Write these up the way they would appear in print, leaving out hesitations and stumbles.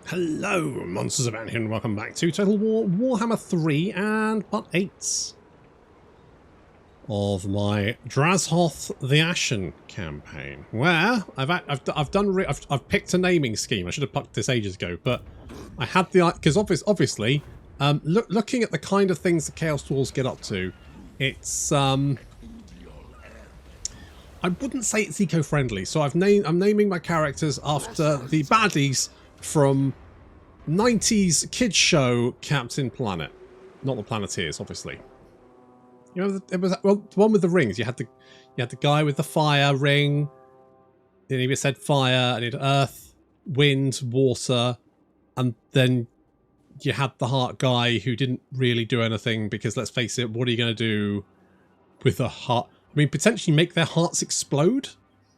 Hello, monsters about here, and welcome back to Total War Warhammer 3 and part 8 of my Drazhoath the Ashen Campaign, where I've picked a naming scheme. I should have picked this ages ago, but I had the because obviously, looking at the kind of things the Chaos Dwarfs get up to, it's I wouldn't say it's eco-friendly. So I'm naming my characters after the baddies from 90s kids show Captain Planet. Not the Planeteers, obviously. You know, it was, well, the one with the rings. You had the guy with the fire ring. Then he said fire, and it had earth, wind, water, and then you had the heart guy who didn't really do anything because, let's face it, what are you going to do with a heart? I mean, potentially make their hearts explode?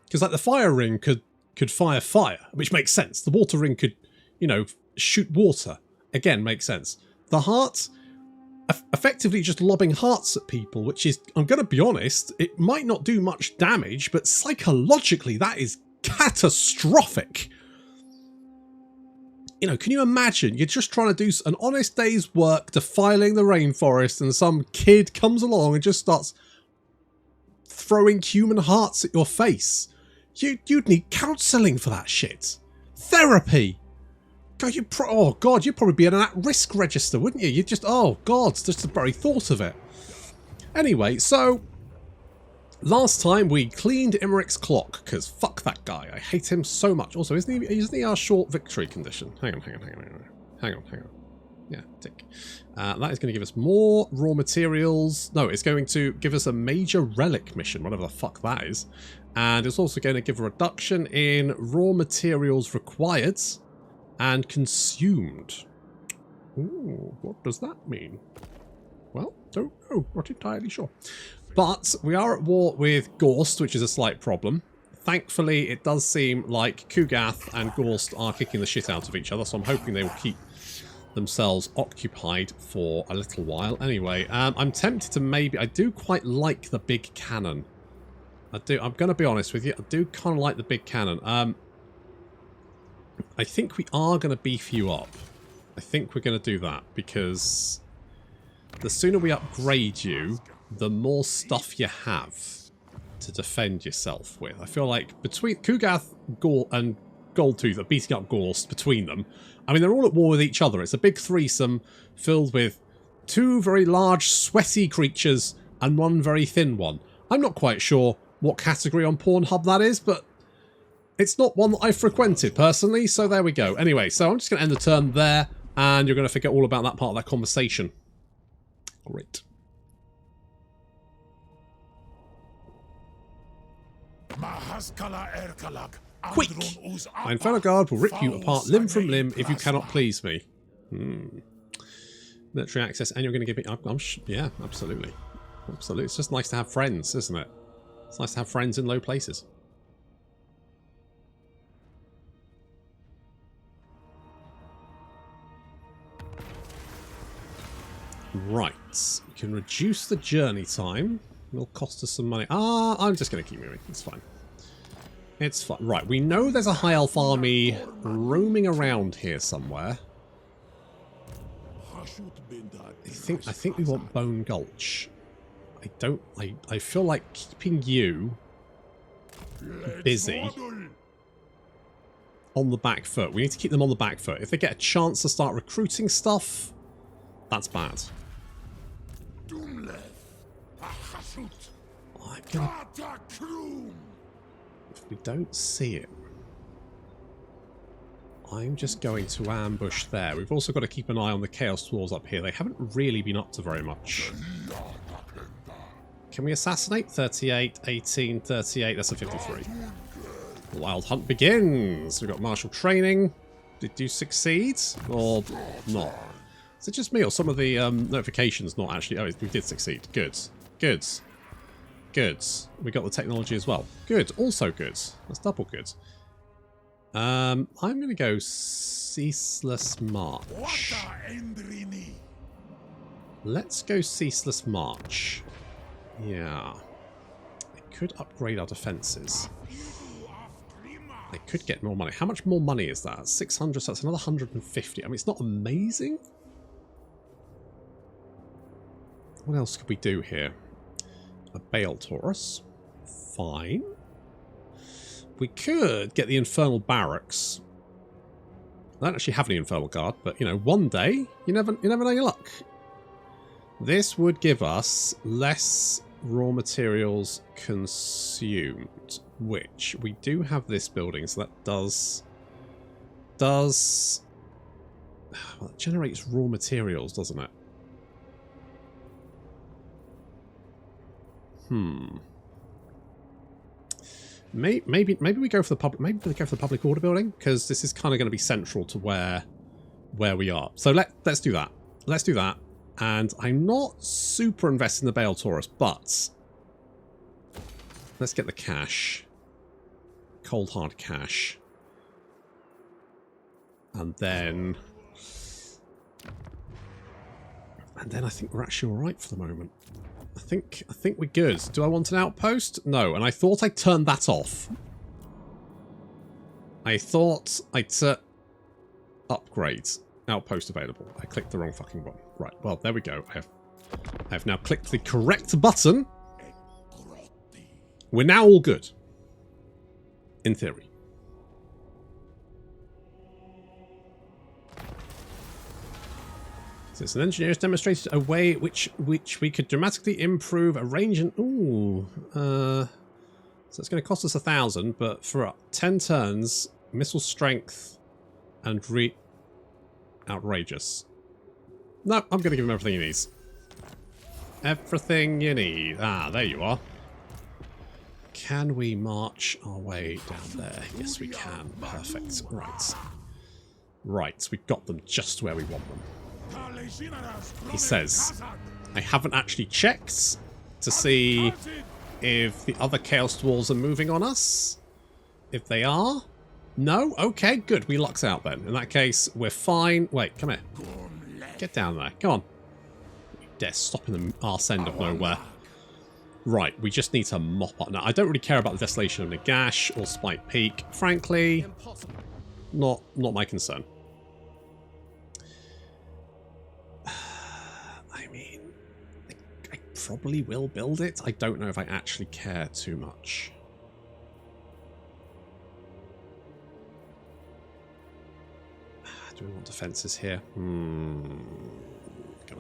Because like the fire ring could fire fire, which makes sense. The water ring could, you know, shoot water. Again, makes sense. The heart, effectively just lobbing hearts at people, which is, I'm going to be honest, it might not do much damage, but psychologically that is catastrophic. You know, can you imagine? You're just trying to do an honest day's work defiling the rainforest and some kid comes along and just starts throwing human hearts at your face. You'd need counselling for that shit. Therapy. God, you'd probably be in an at-risk register, wouldn't you? You'd just, oh God, just the very thought of it. Anyway, so last time we cleaned Imrik's clock, because fuck that guy. I hate him so much. Also, isn't he our short victory condition? Hang on. Yeah, tick. That is going to give us more raw materials. No, it's going to give us a major relic mission, whatever the fuck that is. And it's also going to give a reduction in raw materials required and consumed. Ooh, what does that mean? Well, don't know. Not entirely sure. But we are at war with Gorst, which is a slight problem. Thankfully, it does seem like Kugath and Gorst are kicking the shit out of each other, so I'm hoping they will keep themselves occupied for a little while. Anyway, I'm tempted to maybe... I do quite like the big cannon. I'm going to be honest with you. I do kind of like the big cannon. I think we are going to beef you up. I think we're going to do that because the sooner we upgrade you, the more stuff you have to defend yourself with. I feel like between Kugath and Goldtooth are beating up Gorst between them. I mean, they're all at war with each other. It's a big threesome filled with two very large, sweaty creatures and one very thin one. I'm not quite sure what category on Pornhub that is, but it's not one that I've frequented personally, so there we go. Anyway, so I'm just going to end the turn there, and you're going to forget all about that part of that conversation. Great. Quick! My Inferno Guard will rip you apart limb from limb if you cannot please me. Military access, and you're going to give me... yeah, absolutely. Absolutely. It's just nice to have friends, isn't it? It's nice to have friends in low places. Right. We can reduce the journey time. It'll cost us some money. I'm just going to keep moving. It's fine. It's fine. Right, we know there's a high elf army roaming around here somewhere. I think we want Bone Gulch. I feel like keeping you busy on the back foot. We need to keep them on the back foot. If they get a chance to start recruiting stuff, that's bad. If we don't see it, I'm just going to ambush there. We've also got to keep an eye on the Chaos Dwarfs up here. They haven't really been up to very much. Can we assassinate? 38, 18, 38. That's a 53. Wild hunt begins. We've got martial training. Did you succeed or not? Is it just me or some of the notifications not actually... Oh, we did succeed. Good. Good. Good. We got the technology as well. Good. Also good. That's double good. I'm going to go Ceaseless March. Let's go Ceaseless March. Yeah. It could upgrade our defences. They could get more money. How much more money is that? 600, so that's another 150. I mean, it's not amazing. What else could we do here? A Bale Taurus. Fine. We could get the Infernal Barracks. I don't actually have any Infernal Guard, but, you know, one day, you never know your luck. This would give us less raw materials consumed, which we do have this building, so that does well, it generates raw materials, doesn't it? Maybe we go for the public. Maybe we go for the public order building, because this is kind of going to be central to where we are. So let's do that. Let's do that. And I'm not super invested in the Bale Taurus, but let's get the cash. Cold hard cash. And then I think we're actually alright for the moment. I think we're good. Do I want an outpost? No, and I thought I turned that off. I thought I'd upgrades. Outpost available. I clicked the wrong fucking one. Right, well, there we go. I have now clicked the correct button. We're now all good. In theory. Since an engineer has demonstrated a way which we could dramatically improve a range and... Ooh. So it's going to cost us 1,000, but for 10 turns, missile strength and outrageous. No, I'm going to give him everything he needs. Everything you need. Ah, there you are. Can we march our way down there? Yes, we can. Perfect. Right. Right, we've got them just where we want them. He says, I haven't actually checked to see if the other Chaos Dwarves are moving on us. If they are... No? Okay, good. We lucked out then. In that case, we're fine. Wait, come here. Get down there. Come on. You dare stop in the arse end of nowhere. Right, we just need to mop up. Now, I don't really care about the Desolation of Nagash or Spike Peak. Frankly, not my concern. I mean, I probably will build it. I don't know if I actually care too much. Do we want defences here? Gonna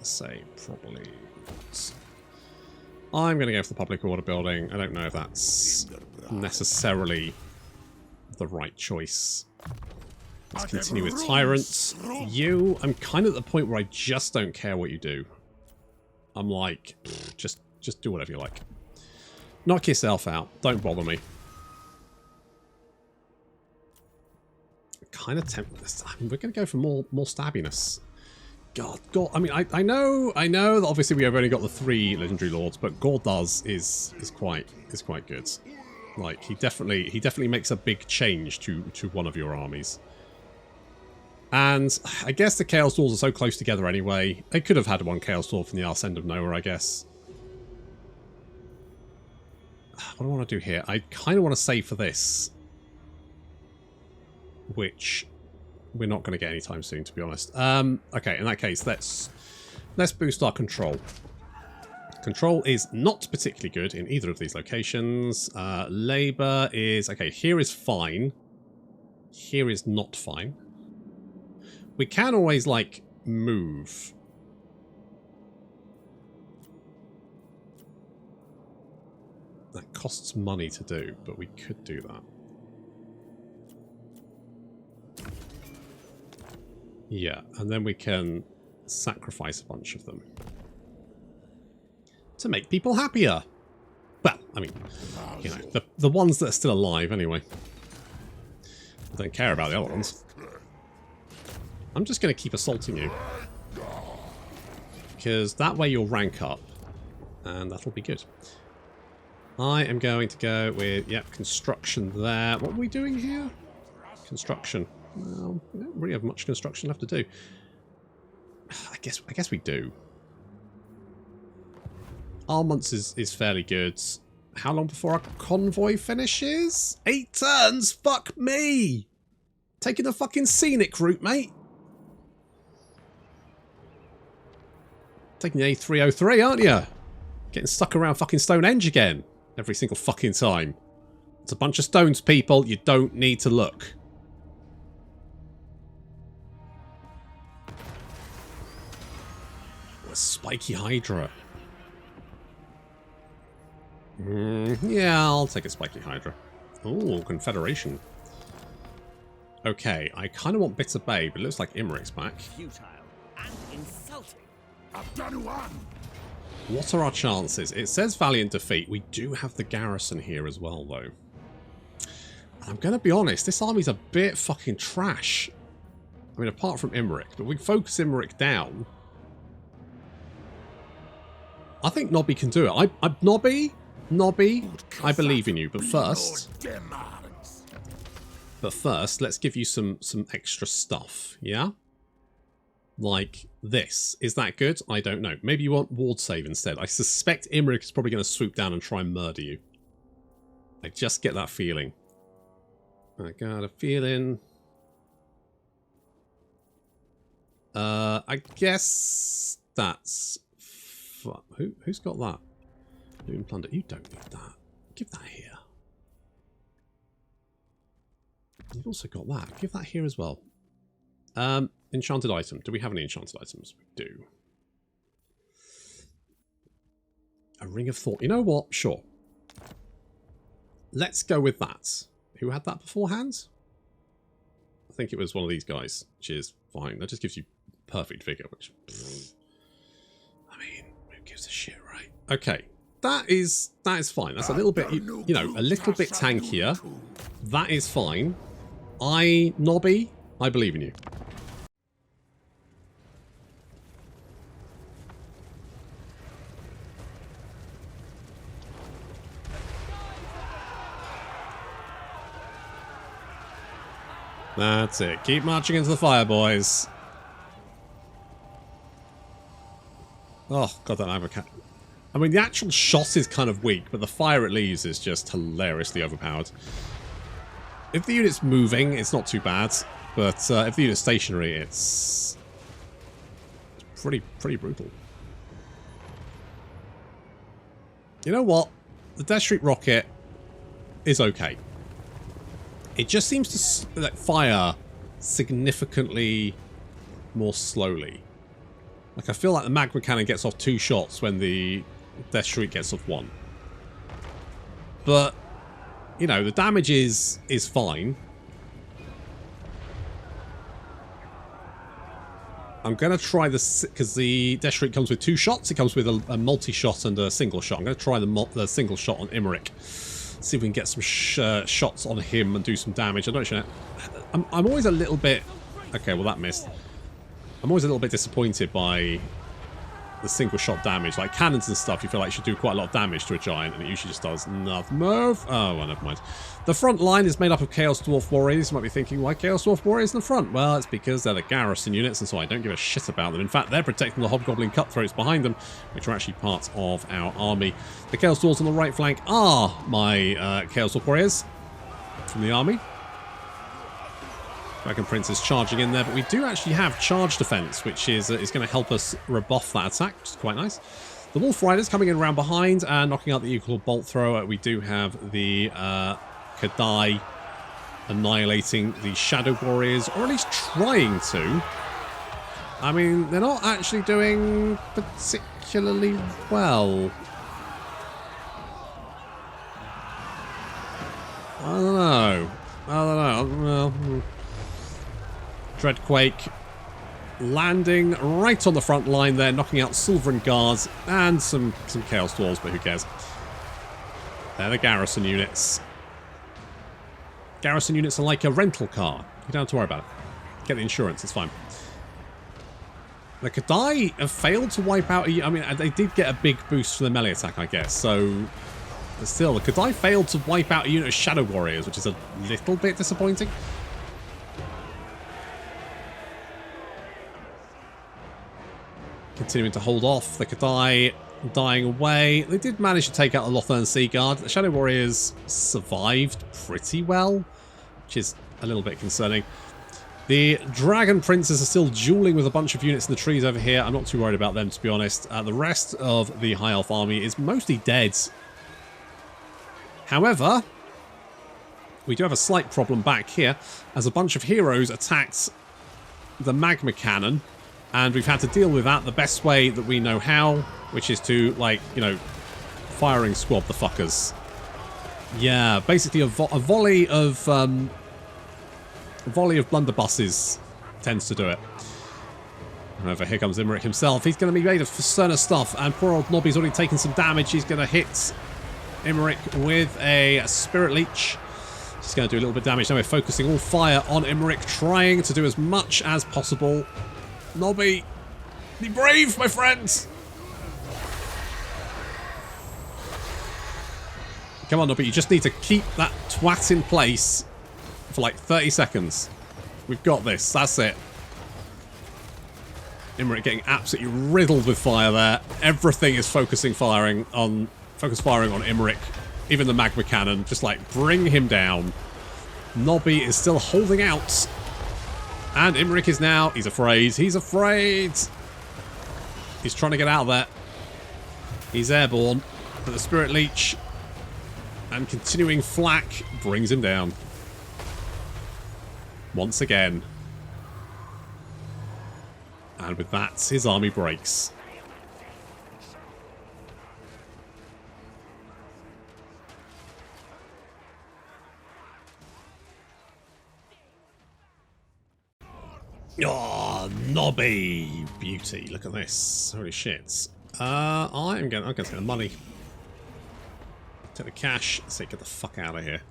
say probably not. I'm gonna go for the public order building. I don't know if that's necessarily the right choice. Let's continue with tyrants. I'm kind of at the point where I just don't care what you do. I'm like, just do whatever you like. Knock yourself out. Don't bother me. Kind of tempted. I mean, we're going to go for more stabbiness. God. I mean, I know that obviously we have only got the 3 legendary lords, but Gordaz is quite good. Like he definitely makes a big change to one of your armies. And I guess the Chaos Dwarves are so close together anyway. They could have had one Chaos Dwarf from the arse end of nowhere, I guess. What do I want to do here? I kind of want to save for this, which we're not going to get anytime soon, to be honest. Okay, in that case, let's boost our control. Control is not particularly good in either of these locations. Labour is... Okay, here is fine. Here is not fine. We can always, like, move. That costs money to do, but we could do that. Yeah, and then we can sacrifice a bunch of them to make people happier. Well, I mean, you know, the ones that are still alive anyway. I don't care about the other ones. I'm just going to keep assaulting you, because that way you'll rank up, and that'll be good. I am going to go with, yep, construction there. What are we doing here? Construction. Well, we don't really have much construction left to do. I guess we do. Armaments is fairly good. How long before our convoy finishes? 8 turns? Fuck me! Taking the fucking scenic route, mate. Taking the A303, aren't you? Getting stuck around fucking Stonehenge again. Every single fucking time. It's a bunch of stones, people. You don't need to look. A spiky Hydra. Yeah, I'll take a spiky Hydra. Oh, Confederation. Okay, I kind of want Bitter Bay, but it looks like Imrik's back. Futile and insulting. I've done one. What are our chances? It says Valiant Defeat. We do have the Garrison here as well, though. I'm going to be honest, this army's a bit fucking trash. I mean, apart from Imrik, but we focus Imrik down. I think Nobby can do it. Nobby, I believe in you, but first... let's give you some extra stuff, yeah? Like this. Is that good? I don't know. Maybe you want ward save instead. I suspect Imrik is probably going to swoop down and try and murder you. I just get that feeling. I got a feeling. I guess that's... Who's got that? Loot and plunder. You don't need that. Give that here. You've also got that. Give that here as well. Enchanted item. Do we have any enchanted items? We do. A Ring of Thought. You know what? Sure. Let's go with that. Who had that beforehand? I think it was one of these guys, which is fine. That just gives you perfect vigor, which... I mean, who gives a shit, right? Okay. That is fine. That's a little bit, you know, a little bit tankier. That is fine. Nobby, I believe in you. That's it. Keep marching into the fire, boys. Oh, God, that advocate. I mean, the actual shot is kind of weak, but the fire it leaves is just hilariously overpowered. If the unit's moving, it's not too bad, but if the unit's stationary, it's pretty brutal. You know what? The Death Street rocket is okay. It just seems to like, fire significantly more slowly. Like, I feel like the magma cannon gets off 2 shots when the Death Street gets off 1. But, you know, the damage is fine. I'm going to try this, because the Death Street comes with 2 shots. It comes with a multi-shot and a single shot. I'm going to try the single shot on Imrik. See if we can get some shots on him and do some damage. I don't know. I'm always a little bit... Okay, well that missed. I'm always a little bit disappointed by the single shot damage. Like cannons and stuff, you feel like you should do quite a lot of damage to a giant, and it usually just does nothing. Move! Oh, well, never mind. The front line is made up of Chaos Dwarf Warriors. You might be thinking, why Chaos Dwarf Warriors in the front? Well, it's because they're the Garrison units, and so I don't give a shit about them. In fact, they're protecting the Hobgoblin Cutthroats behind them, which are actually part of our army. The Chaos Dwarves on the right flank are my Chaos Dwarf Warriors from the army. Dragon Prince is charging in there, but we do actually have charge defense, which is going to help us rebuff that attack, which is quite nice. The Wolf Riders coming in around behind and knocking out the equal bolt thrower. We do have the Kadai annihilating the Shadow Warriors, or at least trying to. I mean, they're not actually doing particularly well. I don't know. Well, Dreadquake landing right on the front line there, knocking out Silverin Guards and some Chaos Dwarves, but who cares? They're the Garrison units. Garrison units are like a rental car. You don't have to worry about it. Get the insurance, it's fine. The Kadai have failed to wipe out... I mean, they did get a big boost from the melee attack, I guess, so... But still, the Kadai failed to wipe out a unit of Shadow Warriors, which is a little bit disappointing. Continuing to hold off. The Kadai dying away. They did manage to take out the Lothern Sea Guard. The Shadow Warriors survived pretty well, which is a little bit concerning. The Dragon Princes are still dueling with a bunch of units in the trees over here. I'm not too worried about them, to be honest. The rest of the High Elf army is mostly dead. However, we do have a slight problem back here, as a bunch of heroes attacked the Magma Cannon, and we've had to deal with that the best way that we know how, which is to, like, you know, firing squad the fuckers. Yeah, basically a volley of blunderbusses tends to do it. However, here comes Imrik himself. He's going to be made of sterner stuff, and poor old Nobby's already taken some damage. He's going to hit Imrik with a Spirit Leech. He's going to do a little bit of damage. Now we're focusing all fire on Imrik, trying to do as much as possible. Nobby, be brave, my friends! Come on, Nobby, you just need to keep that twat in place for like 30 seconds. We've got this. That's it. Imrik getting absolutely riddled with fire there. Everything is focus firing on Imrik. Even the Magma Cannon. Just like bring him down. Nobby is still holding out. And Imrik is now... He's afraid. He's afraid. He's trying to get out of there. He's airborne. But the Spirit Leech and continuing flak brings him down. Once again. And with that, his army breaks. Oh, Nobby! Beauty. Look at this. Holy shit. I'm going to take the money. Take the cash. Say, get the fuck out of here.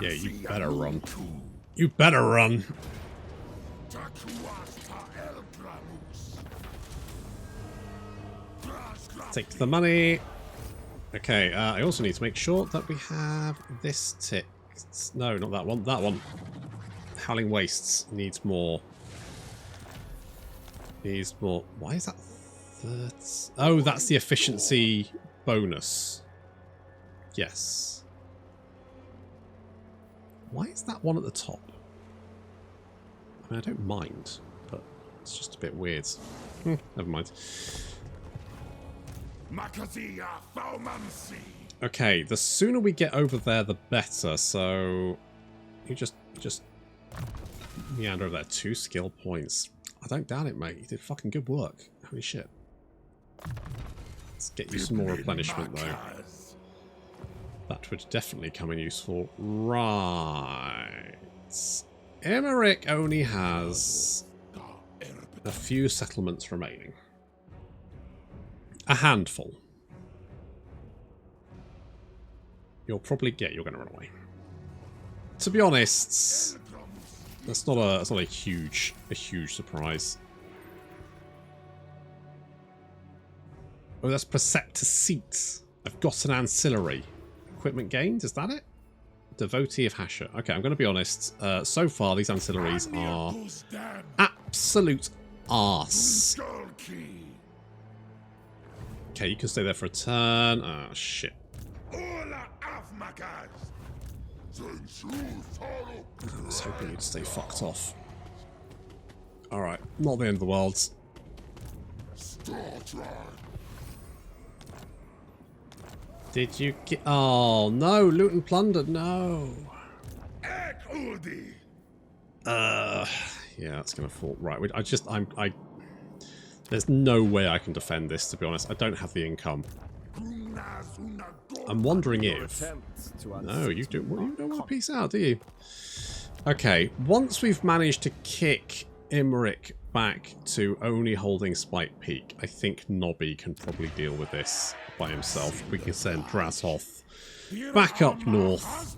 Yeah, you better run. You better run. Take the money. Okay, I also need to make sure that we have this tick. No, not that one. That one. Howling Wastes needs more. Needs more. Why is that? Oh, that's the efficiency bonus. Yes. Why is that one at the top? I mean, I don't mind, but it's just a bit weird. Never mind. Okay, the sooner we get over there, the better. So you just meander over there. 2 skill points. I don't doubt it, mate. You did fucking good work. Holy shit. Let's get you some more replenishment, though. That would definitely come in useful. Right. Imrik only has a few settlements remaining. A handful. You're going to run away. To be honest, that's not a huge surprise. Oh, that's Preceptor Seat. I've got an ancillary. Equipment gained, is that it? Devotee of Hasher. Okay, I'm going to be honest. So far, these ancillaries are absolute arse. Okay, you can stay there for a turn. Ah, shit. I was hoping you'd stay fucked off. Alright, not the end of the world. Did you get... Oh, no, loot and plunder, no. Yeah, that's gonna fall. Right, there's no way I can defend this, to be honest. I don't have the income. I'm wondering if... No, you don't want to peace out, do you? Okay, once we've managed to kick Imrik back to only holding Spike Peak, I think Nobby can probably deal with this by himself. We can send Drazhoath back up north.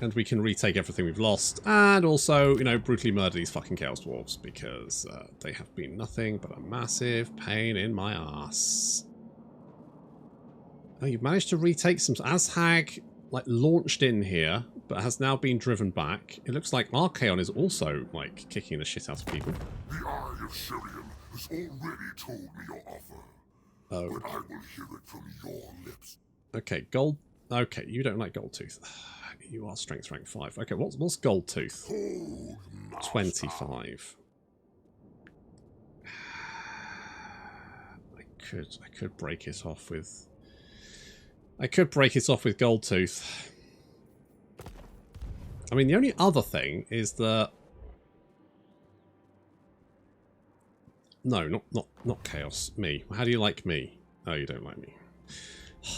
And we can retake everything we've lost. And also, you know, brutally murder these fucking Chaos Dwarfs. Because they have been nothing but a massive pain in my ass. Oh, you've managed to retake some... Azhag, like, launched in here, but has now been driven back. It looks like Archaon is also, like, kicking the shit out of people. The Eye of Shirian, has already told me your offer, Oh. but I will hear it from your lips. Okay, gold. Okay, you don't like gold tooth. You are strength rank 5. Okay, what's gold tooth? Hold, master. 25. I could break it off with. I could break it off with gold tooth. I mean, the only other thing is that. No, not chaos. Me. How do you like me? Oh, you don't like me.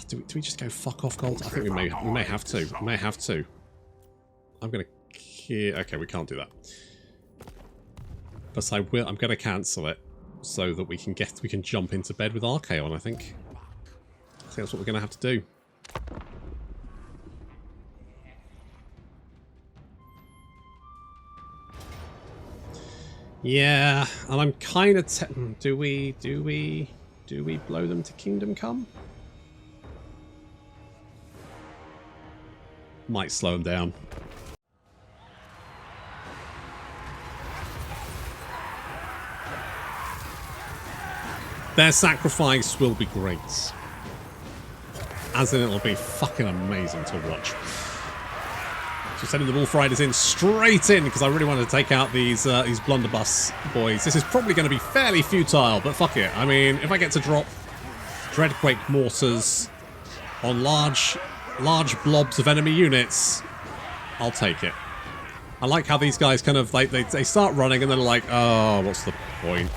Do we just go fuck off gold? I think we may have to. We may have to. I'm gonna. Okay, we can't do that. But I will. I'm gonna cancel it so that we can jump into bed with Archaon. I think that's what we're gonna have to do. Yeah, and I'm kind of. Do we blow them to Kingdom Come? Might slow them down. Their sacrifice will be great. As in, it'll be fucking amazing to watch. So sending the Wolf Riders in straight in because I really wanted to take out these blunderbuss boys. This is probably going to be fairly futile, but fuck it. I mean, if I get to drop Dreadquake mortars on large blobs of enemy units, I'll take it. I like how these guys kind of like they start running and then they're like, oh, what's the point?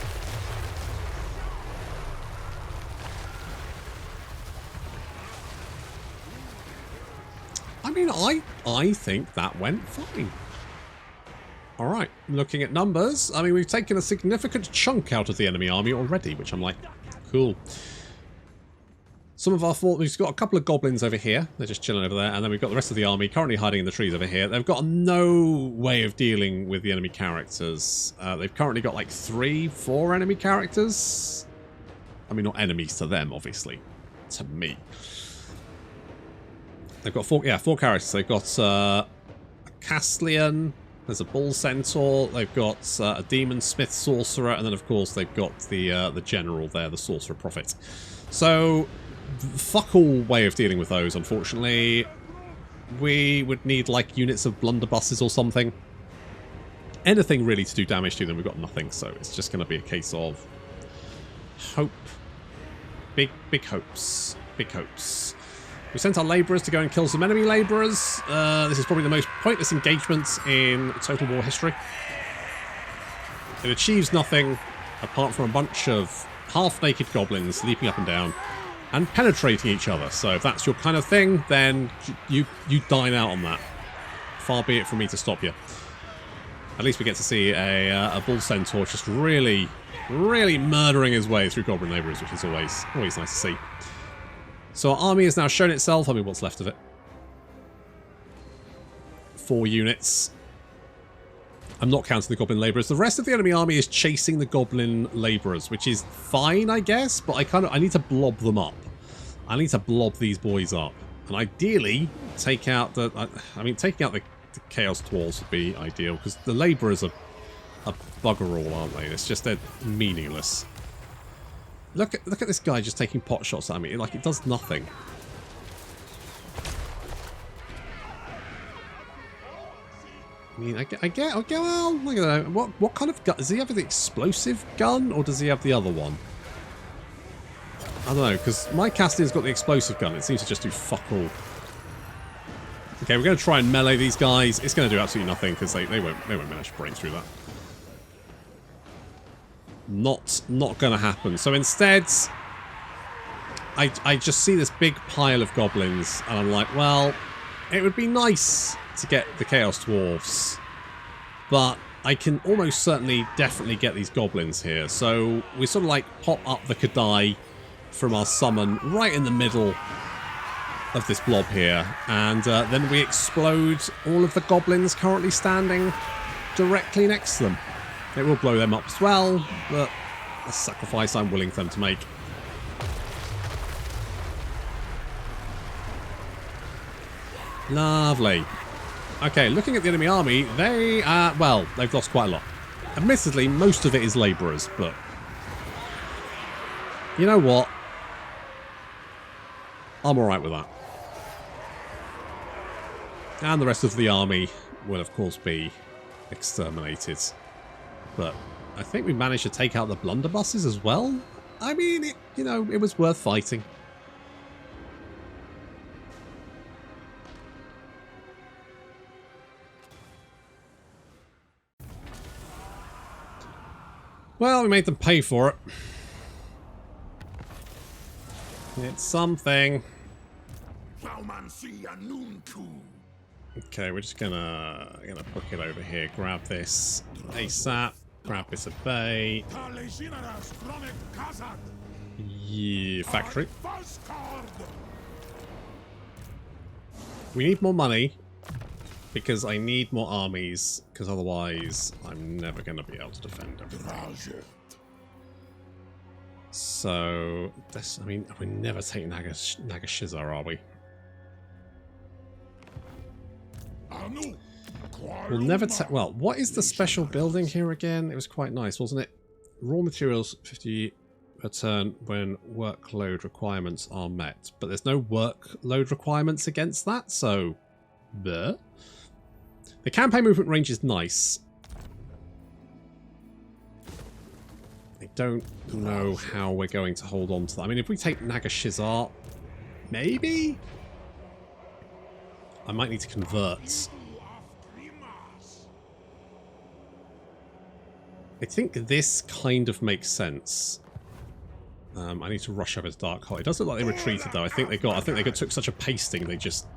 I mean, I think that went fine. All right, looking at numbers, I mean, we've taken a significant chunk out of the enemy army already, which I'm like, cool. Some of our we've got a couple of goblins over here. They're just chilling over there. And then we've got the rest of the army currently hiding in the trees over here. They've got no way of dealing with the enemy characters. They've currently got like 3-4 enemy characters. I mean, not enemies to them, obviously. To me. They've got 4 characters. They've got a Castlian. There's a Bull Centaur. They've got a Demon Smith Sorcerer. And then, of course, they've got the General there, the Sorcerer Prophet. So, fuck all way of dealing with those, unfortunately. We would need, like, units of blunderbusses or something. Anything, really, to do damage to them. We've got nothing, so it's just going to be a case of hope. Big hopes. Big hopes. We sent our labourers to go and kill some enemy labourers. This is probably the most pointless engagement in Total War history. It achieves nothing apart from a bunch of half-naked goblins leaping up and down and penetrating each other. So if that's your kind of thing, then you dine out on that. Far be it from me to stop you. At least we get to see a Bull Centaur just really murdering his way through goblin labourers, which is always nice to see. So our army has now shown itself. I mean, what's left of it? 4 units. I'm not counting the goblin labourers. The rest of the enemy army is chasing the goblin labourers, which is fine, I guess, but I need to blob them up. I need to blob these boys up. And ideally, take out the... taking out the Chaos Dwarfs would be ideal, because the labourers are bugger all, aren't they? It's just, they're meaningless. Look at this guy just taking pot shots at me. Like, it does nothing. I mean, I get, well, look at that. What kind of gun? Does he have the explosive gun, or does he have the other one? I don't know, because my Castellan's got the explosive gun. It seems to just do fuck all. Okay, we're going to try and melee these guys. It's going to do absolutely nothing, because they won't manage to break through that. Not going to happen. So instead, I just see this big pile of goblins, and I'm like, well, it would be nice to get the Chaos Dwarfs, but I can almost certainly definitely get these goblins here. So we sort of like pop up the Kadai from our summon right in the middle of this blob here, and then we explode all of the goblins currently standing directly next to them. It will blow them up as well, but a sacrifice I'm willing for them to make. Lovely. Okay, looking at the enemy army, they've lost quite a lot. Admittedly, most of it is labourers, but You know what? I'm alright with that. And the rest of the army will, of course, be exterminated. But I think we managed to take out the blunderbusses as well. I mean, it was worth fighting. Well, we made them pay for it. It's something. Okay, we're just gonna book it over here. Grab this ASAP. Grab this at bay. Yeah, factory. We need more money because I need more armies. Because otherwise, I'm never gonna be able to defend everything. So this, I mean, we're never taking Nagashizar, are we? We'll never take. Well, what is the special building here again? It was quite nice, wasn't it? Raw materials 50 per turn when workload requirements are met, but there's no workload requirements against that, so the campaign movement range is nice. I don't know how we're going to hold on to that. I mean, if we take Nagashizar, maybe? I might need to convert. I think this kind of makes sense. I need to rush over to Darkhold. It does look like they retreated though. I think they took such a pasting they just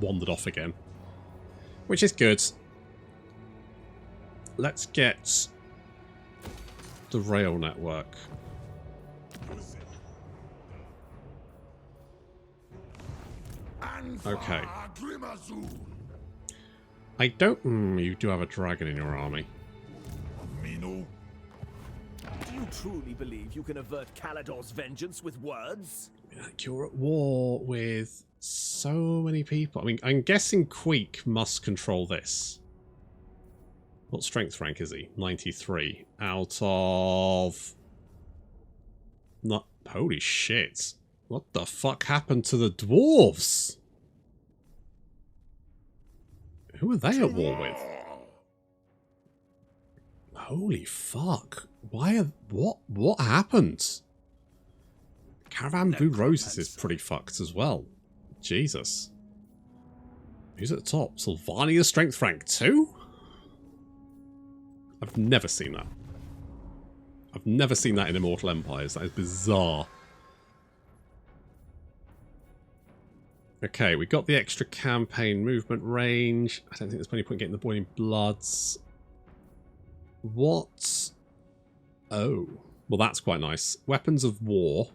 wandered off again. Which is good. Let's get the rail network. Okay. I don't... you do have a dragon in your army. Do you truly believe you can avert Kalador's vengeance with words? You're at war with so many people. I mean, I'm guessing Queek must control this. What strength rank is he? 93. Out of... Not... Holy shit. What the fuck happened to the dwarves? Who are they at war with? Holy fuck. Why are... What happened? Caravan Blue Roses is pretty fucked as well. Jesus. Who's at the top? Sylvania strength rank 2? I've never seen that. I've never seen that in Immortal Empires. That is bizarre. Okay, we got the extra campaign movement range. I don't think there's any point getting the Boiling Bloods. What? Oh. Well, that's quite nice. Weapons of War.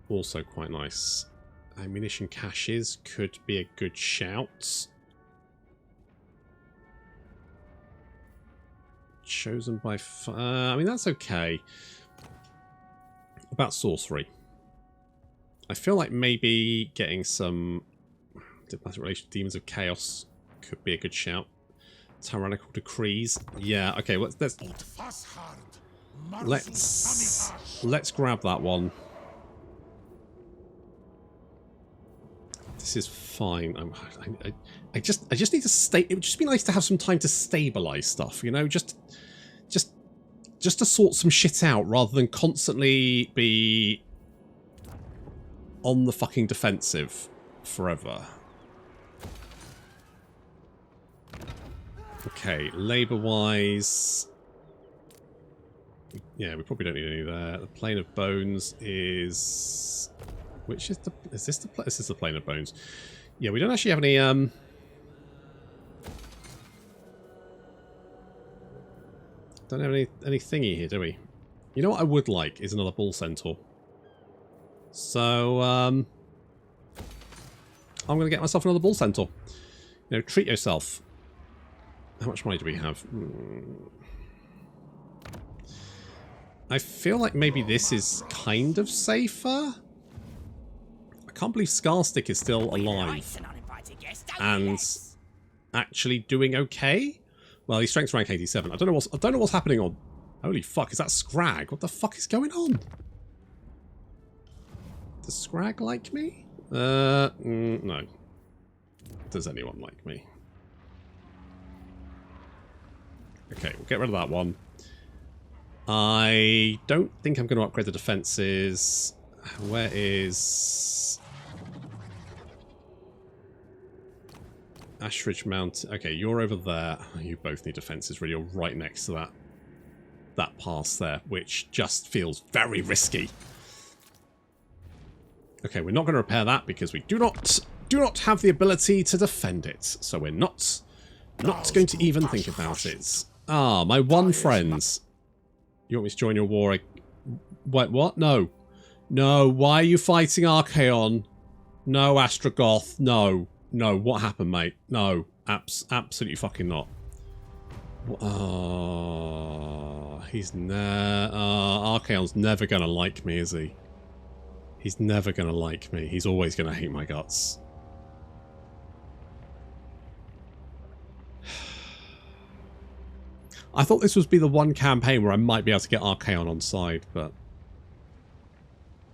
Also quite nice. Ammunition caches could be a good shout. Chosen by... I mean, that's okay. About sorcery. I feel like maybe getting some diplomatic relation Demons of Chaos could be a good shout. Tyrannical Decrees. Yeah, okay, let's grab that one. This is fine. I just need to stay. It would just be nice to have some time to stabilize stuff, you know, just to sort some shit out rather than constantly be on the fucking defensive forever. Okay, labor-wise... Yeah, we probably don't need any there. The Plane of Bones is... Which is the... Is this the... This is the Plane of Bones. Yeah, we don't actually have any... Don't have any thingy here, do we? You know what I would like is another Bull Centaur. So, I'm going to get myself another Bull Centaur. You know, treat yourself. How much money do we have? I feel like maybe this is kind of safer. I can't believe Scarstick is still alive. And actually doing okay. Well, he's strength rank 87. I don't know what's happening on Holy fuck, is that Scrag? What the fuck is going on? Does Scrag like me? No. Does anyone like me? Okay, we'll get rid of that one. I don't think I'm going to upgrade the defences. Where is... Ashridge Mountain. Okay, you're over there. You both need defences, really. You're right next to that pass there, which just feels very risky. Okay, we're not going to repair that because we do not have the ability to defend it. So we're not going to even think about it. Ah, my one friend. You want me to join your war? Wait, what? No. No, why are you fighting Archaon? No, Ostrogoth. No. No, what happened, mate? No. Absolutely fucking not. He's Archaon's never gonna like me, is he? He's never gonna like me. He's always gonna hate my guts. I thought this would be the one campaign where I might be able to get Archaon on side, but...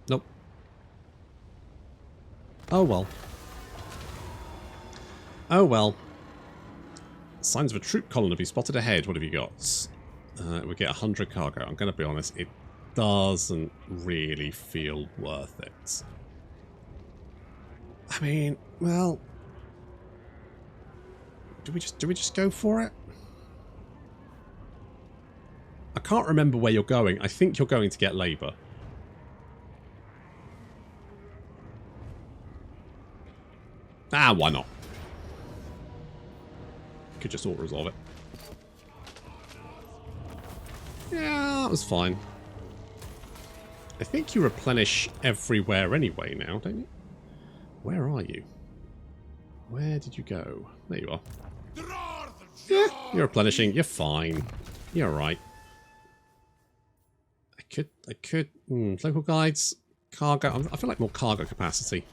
Nope. Oh well. Oh well. Signs of a troop column to be spotted ahead. What have you got? We get 100 cargo. I'm going to be honest, it doesn't really feel worth it. I mean, well... Do we just go for it? I can't remember where you're going. I think you're going to get labour. Ah, why not? Could just auto-resolve it. Yeah, that was fine. I think you replenish everywhere anyway now, don't you? Where are you? Where did you go? There you are. Yeah, you're replenishing. You're fine. You're alright. I could... local guides, cargo. I feel like more cargo capacity.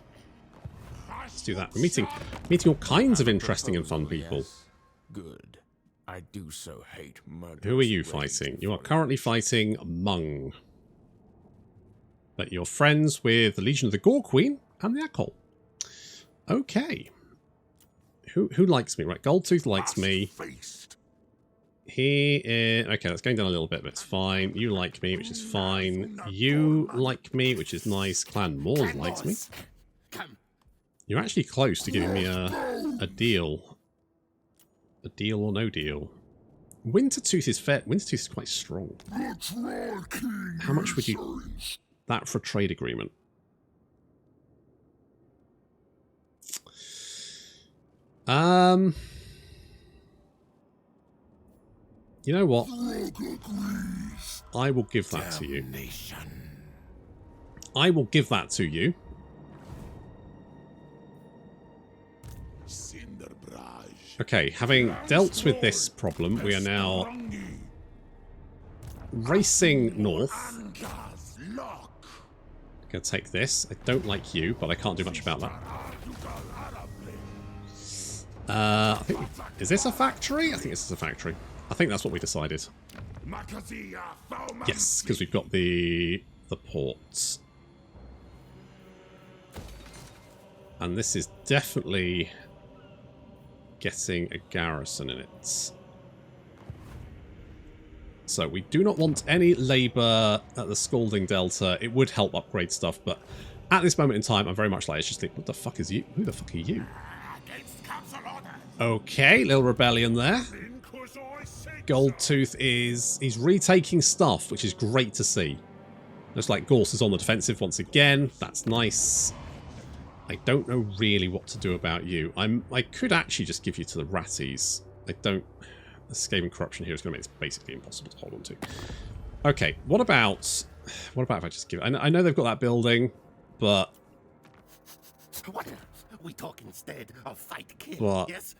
Let's do that. We're meeting all kinds of interesting and fun people. Good. I do so hate murder. Who are you fighting? You are currently fighting Mung. But you're friends with the Legion of the Gore Queen and the Akol. Okay. Who likes me? Right, Goldtooth likes me. He is... Okay, that's going down a little bit, but it's fine. You like me, which is fine. You like me, which is nice. Clan Moors likes me. You're actually close to giving me a deal. A deal or no deal. Wintertooth is fair. Wintertooth is quite strong. How much would you... That for a trade agreement? You know what? I will give that to you. I will give that to you. Okay, having dealt with this problem, we are now racing north. Gonna take this. I don't like you, but I can't do much about that. I think... Is this a factory? I think this is a factory. I think that's what we decided. Yes, because we've got the ports. And this is definitely getting a garrison in it. So we do not want any labour at the Scalding Delta. It would help upgrade stuff, but at this moment in time, I'm very much like, it's just like, what the fuck is you? Who the fuck are you? Okay, little rebellion there. Goldtooth he's retaking stuff, which is great to see. Looks like Gorse is on the defensive once again. That's nice. I don't know really what to do about you. I could actually just give you to the Ratties. I don't... Escaping corruption here is going to make this basically impossible to hold on to. Okay, what about if I just give... I know they've got that building, but... What? We talk instead of fight kill, what? Yes?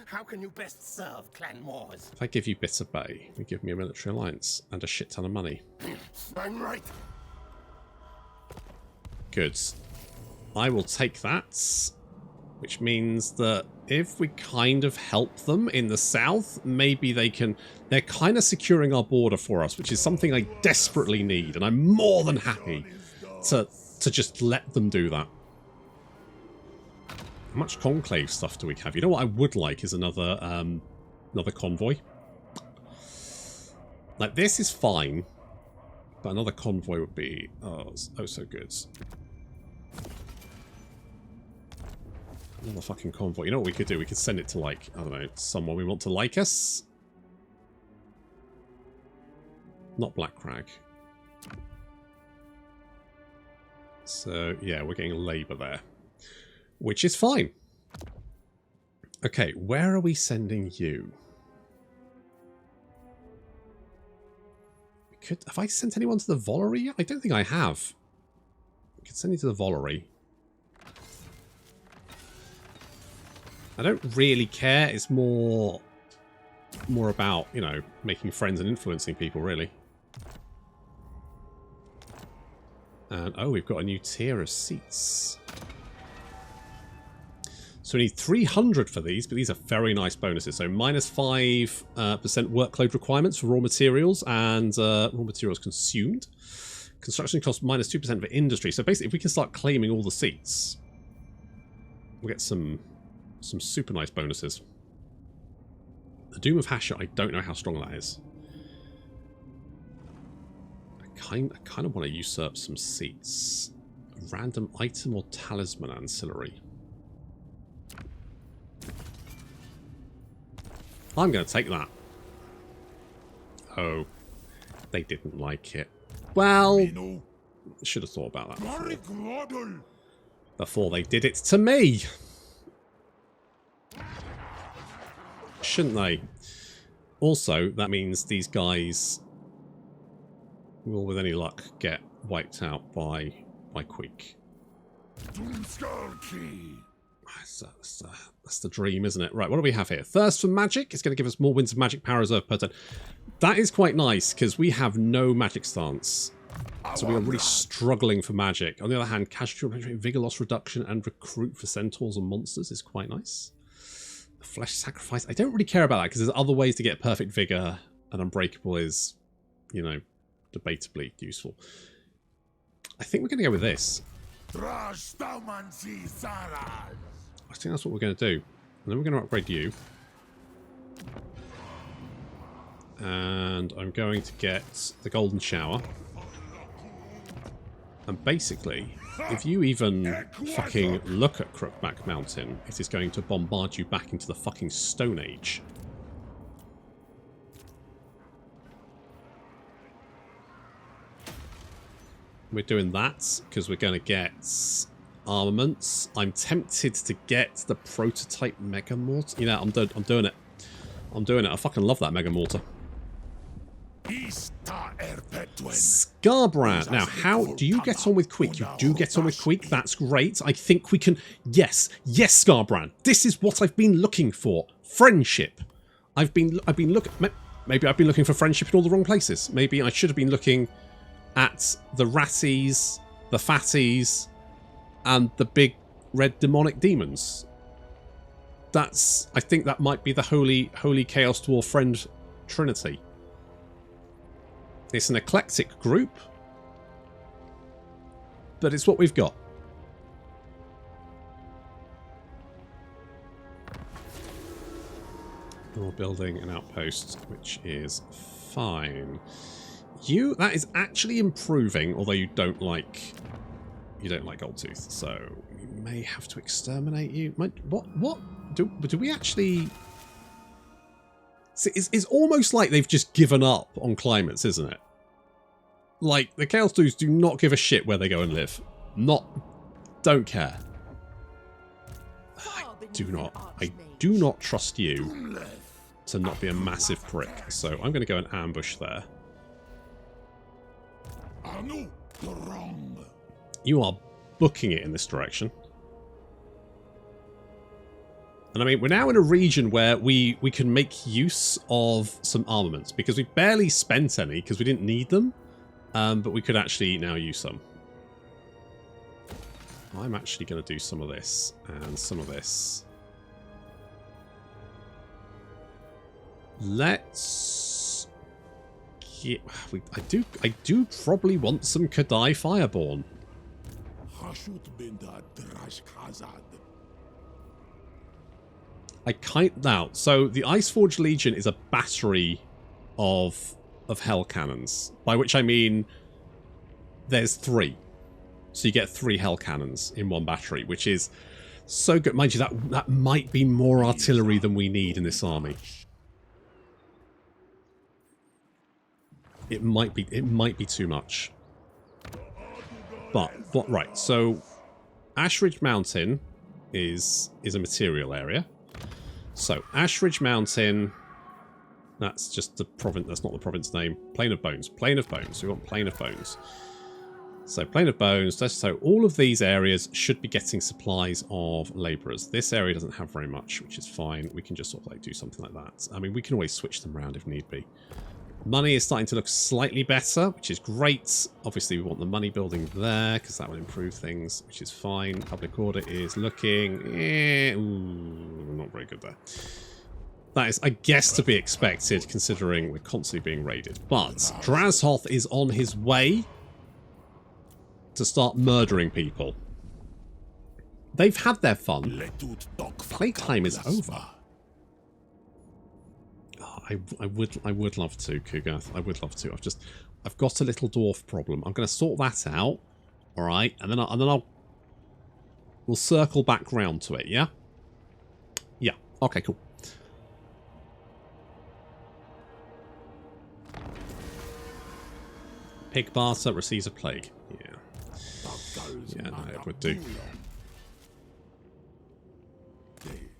How can you best serve Clan Moors? If I give you Bitter Bay, you give me a military alliance and a shit ton of money. I'm right. Good. I will take that, which means that if we kind of help them in the south, maybe they can... They're kind of securing our border for us, which is something I desperately need, and I'm more than happy to just let them do that. How much conclave stuff do we have? You know what I would like is another convoy. Like, this is fine, but another convoy would be oh so good. Another fucking convoy. You know what we could do? We could send it to, like, I don't know, someone we want to like us. Not Black Crag. So, yeah, we're getting Labour there. Which is fine. Okay, where are we sending you? Have I sent anyone to the Volary yet? I don't think I have. I could send you to the Volary. I don't really care. It's more about, you know, making friends and influencing people, really. And, oh, we've got a new tier of seats. So we need 300 for these, but these are very nice bonuses. So minus 5% workload requirements for raw materials and raw materials consumed. Construction costs minus 2% for industry. So basically, if we can start claiming all the seats, we'll get some super nice bonuses. The Doom of Hasher, I don't know how strong that is. I kind of want to usurp some seats. A random item or talisman ancillary. I'm going to take that. Oh, they didn't like it. Well, should have thought about that before they did it to me. Shouldn't they? Also, that means these guys will, with any luck, get wiped out by Queek. That's the dream, isn't it? Right, what do we have here? Thirst for magic. It's going to give us more winds of magic power reserve per turn. That is quite nice, because we have no magic stance. So we are really struggling for magic. On the other hand, casualty, vigor loss reduction, and recruit for centaurs and monsters is quite nice. The flesh sacrifice. I don't really care about that, because there's other ways to get perfect vigor, and unbreakable is, you know, debatably useful. I think we're going to go with this. I think that's what we're going to do. And then we're going to upgrade you. And I'm going to get the Golden Shower. And basically, if you even fucking look at Crookback Mountain, it is going to bombard you back into the fucking Stone Age. We're doing that because we're going to get armaments. I'm tempted to get the prototype Mega Mortar. You know, I'm doing it. I'm doing it. I fucking love that Mega Mortar. Scarbrand. Now, how do you get on with Queek? You do get on with Queek. That's great. I think we can... Yes. Yes, Scarbrand. This is what I've been looking for. Friendship. I've been looking... Maybe I've been looking for friendship in all the wrong places. Maybe I should have been looking at the ratties, the fatties, and the big red demonic demons. That's... I think that might be the holy Chaos Dwarf friend trinity. It's an eclectic group, but it's what we've got. We're building an outpost, which is fine. That is actually improving, although you don't like Goldtooth, so we may have to exterminate you. What do we actually? See, it's almost like they've just given up on climates, isn't it? Like, the Chaos Dwarfs do not give a shit where they go and live. Don't care. I do not trust you to not be a massive prick. So I'm going to go and ambush there. You are booking it in this direction. And I mean, we're now in a region where we can make use of some armaments, because we barely spent any because we didn't need them, but we could actually now use some. I'm actually going to do some of this and some of this. Let's get... I do probably want some Kadai Fireborn. Now, so the Iceforge Legion is a battery of hell cannons, by which I mean there's 3. So you get 3 hell cannons in one battery, which is so good. Mind you, that might be more artillery than we need in this army. It might be too much. But right, so Ashridge Mountain is a material area. So Ashridge Mountain, that's just the province. That's not the province name. Plain of Bones. Plain of Bones. We want Plain of Bones. So Plain of Bones. So all of these areas should be getting supplies of labourers. This area doesn't have very much, which is fine. We can just sort of like do something like that. I mean, we can always switch them around if need be. Money is starting to look slightly better, which is great. Obviously, we want the money building there because that will improve things, which is fine. Public order is looking... ooh, not very good there. That is, I guess, to be expected considering we're constantly being raided. But Drazhoath is on his way to start murdering people. They've had their fun. Playtime is over. I would love to, Kugath. I would love to. I've got a little dwarf problem. I'm going to sort that out. All right, and then we'll circle back round to it. Yeah. Yeah. Okay. Cool. Pig barter receives a plague. Yeah. Yeah, no, it would do.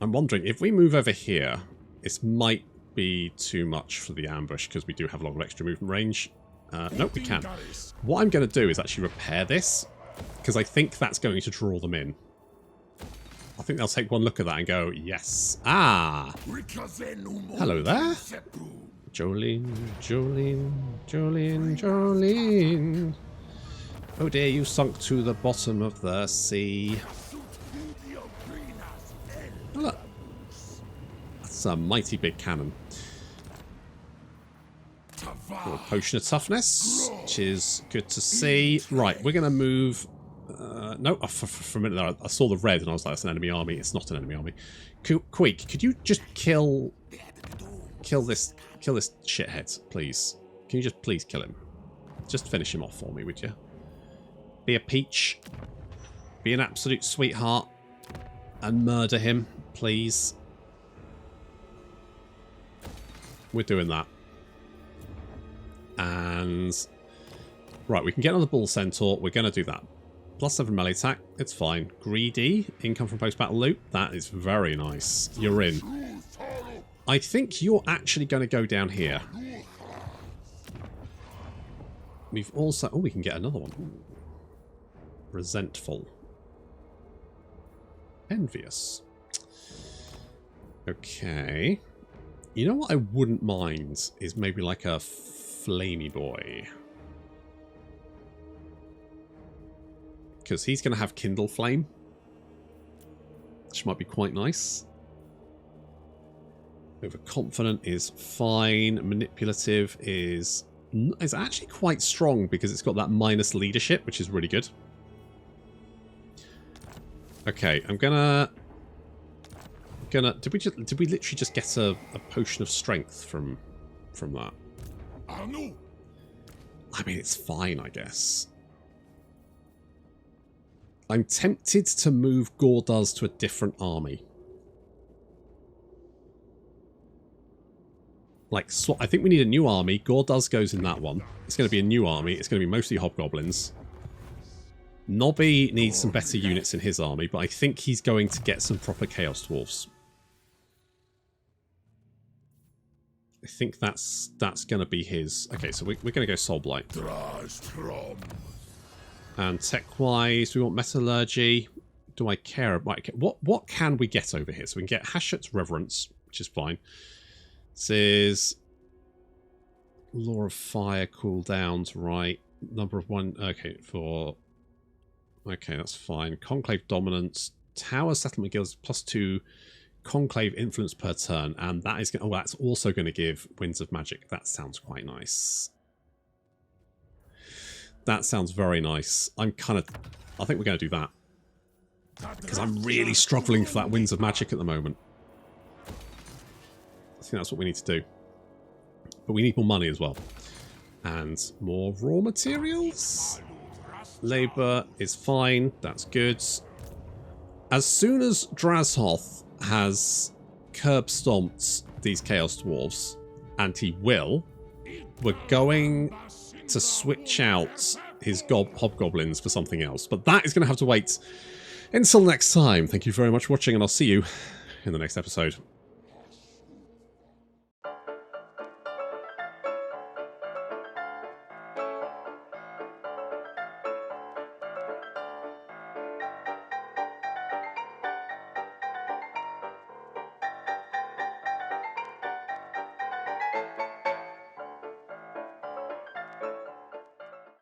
I'm wondering if we move over here, this might be too much for the ambush because we do have a lot of extra movement range. Nope, we can. What I'm going to do is actually repair this because I think that's going to draw them in. I think they'll take one look at that and go, yes. Ah! Hello there. Jolene, Jolene, Jolene, Jolene. Oh dear, you sunk to the bottom of the sea. Oh, look. That's a mighty big cannon. A potion of toughness, which is good to see. Right, we're going to move... no, for a minute there, I saw the red and I was like, that's an enemy army. It's not an enemy army. Queek, could you just kill this shithead, please? Can you just please kill him? Just finish him off for me, would you? Be a peach. Be an absolute sweetheart. And murder him, please. We're doing that. And... right, we can get on the Bull Centaur. We're going to do that. +7 melee attack. It's fine. Greedy. Income from post-battle loot. That is very nice. You're in. I think you're actually going to go down here. We've also... oh, we can get another one. Ooh. Resentful. Envious. Okay. You know what I wouldn't mind is maybe like a flamey boy. Because he's going to have Kindle Flame. Which might be quite nice. Overconfident is fine. Manipulative is actually quite strong because it's got that minus leadership, which is really good. Okay, I'm gonna... did we literally just get a potion of strength from that? I mean, it's fine, I guess. I'm tempted to move Gorduz to a different army. Like, I think we need a new army. Gorduz goes in that one. It's going to be a new army. It's going to be mostly hobgoblins. Nobby needs some better units in his army, but I think he's going to get some proper Chaos Dwarfs. I think that's going to be his. Okay, so we're going to go Soul Blight. And tech-wise, we want Metallurgy. Do I care about... what can we get over here? So we can get Hashut's Reverence, which is fine. This is... Law of Fire cooldowns, right. Number of one... okay, for... okay, that's fine. Conclave Dominance. Tower Settlement Guilds +2 Conclave influence per turn, and that is oh, that's also going to give Winds of Magic. That sounds quite nice. That sounds very nice. I think we're going to do that because I'm really struggling for that Winds of Magic at the moment. I think that's what we need to do, but we need more money as well and more raw materials. Labor is fine. That's good. As soon as Drazhoath has curb stomped these Chaos Dwarfs, and he will, we're going to switch out his hobgoblins for something else. But that is going to have to wait until next time. Thank you very much for watching, and I'll see you in the next episode.